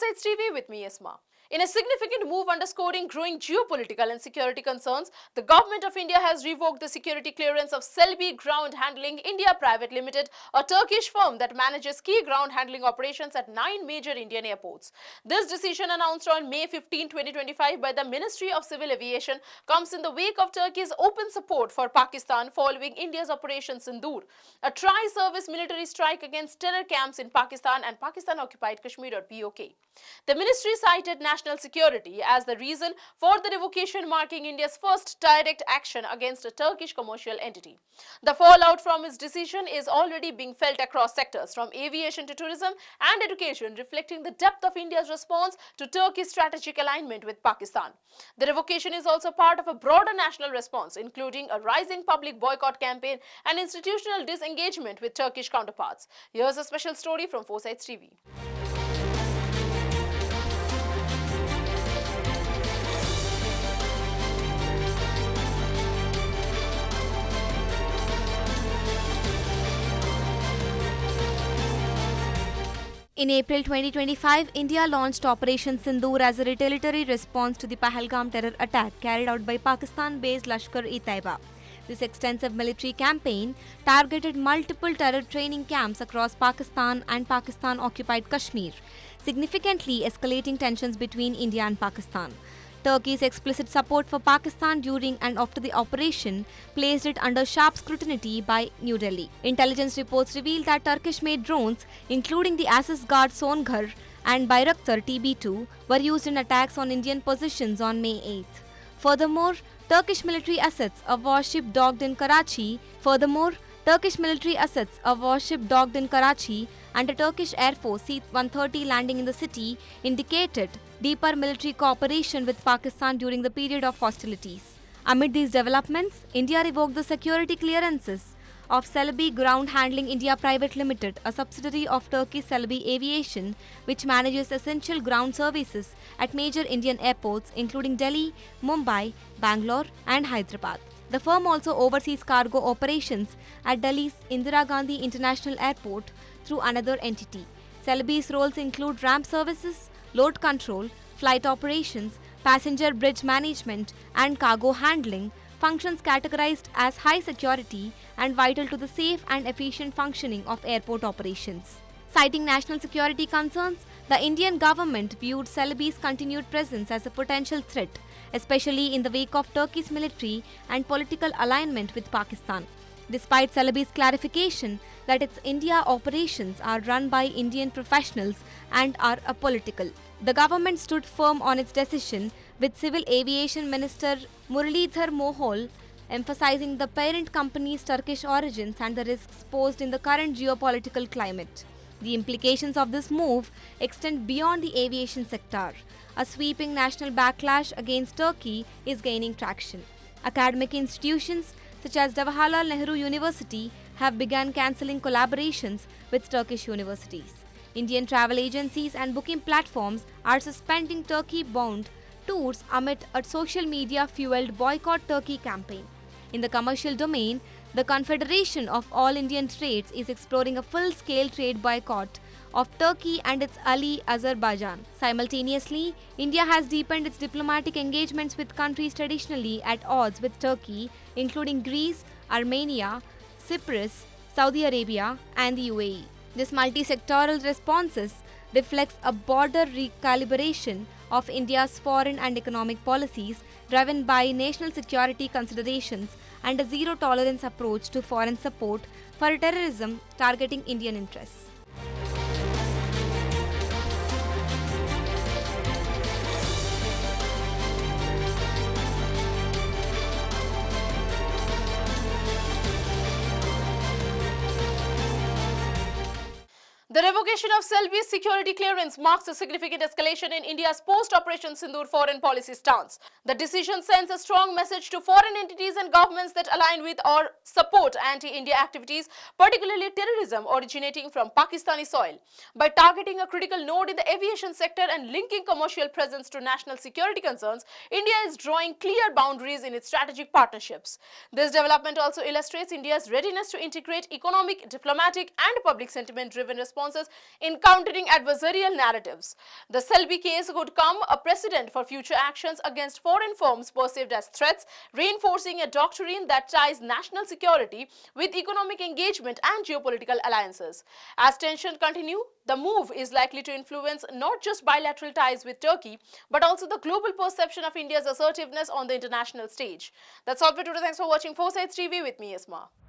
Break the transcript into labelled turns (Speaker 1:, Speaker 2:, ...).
Speaker 1: 4sides TV with me, Yasma. In a significant move underscoring growing geopolitical and security concerns, the Government of India has revoked the security clearance of Celebi Ground Handling India Private Limited, a Turkish firm that manages key ground handling operations at 9 major Indian airports. This decision, announced on May 15, 2025 by the Ministry of Civil Aviation, comes in the wake of Turkey's open support for Pakistan following India's Operation Sindur, a tri-service military strike against terror camps in Pakistan and Pakistan-occupied Kashmir or POK. The ministry cited national security as the reason for the revocation, marking India's first direct action against a Turkish commercial entity. The fallout from its decision is already being felt across sectors, from aviation to tourism and education, reflecting the depth of India's response to Turkey's strategic alignment with Pakistan. The revocation is also part of a broader national response, including a rising public boycott campaign and institutional disengagement with Turkish counterparts. Here's a special story from 4sides TV.
Speaker 2: In April 2025, India launched Operation Sindur as a retaliatory response to the Pahalgam terror attack carried out by Pakistan-based Lashkar-e-Taiba. This extensive military campaign targeted multiple terror training camps across Pakistan and Pakistan-occupied Kashmir, significantly escalating tensions between India and Pakistan. Turkey's explicit support for Pakistan during and after the operation placed it under sharp scrutiny by New Delhi. Intelligence reports revealed that Turkish-made drones, including the Axis Guard Songhar and Bayraktar TB2, were used in attacks on Indian positions on May 8th. Furthermore, Turkish military assets, a warship docked in Karachi, and a Turkish Air Force C-130 landing in the city indicated deeper military cooperation with Pakistan during the period of hostilities. Amid these developments, India revoked the security clearances of Celebi Ground Handling India Private Limited, a subsidiary of Turkish Celebi Aviation, which manages essential ground services at major Indian airports including Delhi, Mumbai, Bangalore and Hyderabad. The firm also oversees cargo operations at Delhi's Indira Gandhi International Airport through another entity. Celebi's roles include ramp services, load control, flight operations, passenger bridge management, and cargo handling, functions categorized as high security and vital to the safe and efficient functioning of airport operations. Citing national security concerns, the Indian government viewed Celebi's continued presence as a potential threat, especially in the wake of Turkey's military and political alignment with Pakistan. Despite Celebi's clarification that its India operations are run by Indian professionals and are apolitical, the government stood firm on its decision, with Civil Aviation Minister Muralidhar Mohol emphasizing the parent company's Turkish origins and the risks posed in the current geopolitical climate. The implications of this move extend beyond the aviation sector. A sweeping national backlash against Turkey is gaining traction. Academic institutions such as Jawaharlal Nehru University have begun cancelling collaborations with Turkish universities. Indian travel agencies and booking platforms are suspending Turkey-bound tours amid a social media-fueled Boycott Turkey campaign. In the commercial domain, the Confederation of All Indian Trades is exploring a full-scale trade boycott of Turkey and its ally Azerbaijan. Simultaneously, India has deepened its diplomatic engagements with countries traditionally at odds with Turkey, including Greece, Armenia, Cyprus, Saudi Arabia, and the UAE. This multi-sectoral responses reflects a broader recalibration of India's foreign and economic policies driven by national security considerations and a zero-tolerance approach to foreign support for terrorism targeting Indian interests.
Speaker 1: The revocation of Celebi's security clearance marks a significant escalation in India's post-Operation Sindur foreign policy stance. The decision sends a strong message to foreign entities and governments that align with or support anti-India activities, particularly terrorism originating from Pakistani soil. By targeting a critical node in the aviation sector and linking commercial presence to national security concerns, India is drawing clear boundaries in its strategic partnerships. This development also illustrates India's readiness to integrate economic, diplomatic, and public sentiment-driven responses responses in countering adversarial narratives. The Celebi case could come a precedent for future actions against foreign firms perceived as threats, reinforcing a doctrine that ties national security with economic engagement and geopolitical alliances. As tensions continue, the move is likely to influence not just bilateral ties with Turkey, but also the global perception of India's assertiveness on the international stage. That's all for today. Thanks for watching 4sides TV with me, Isma.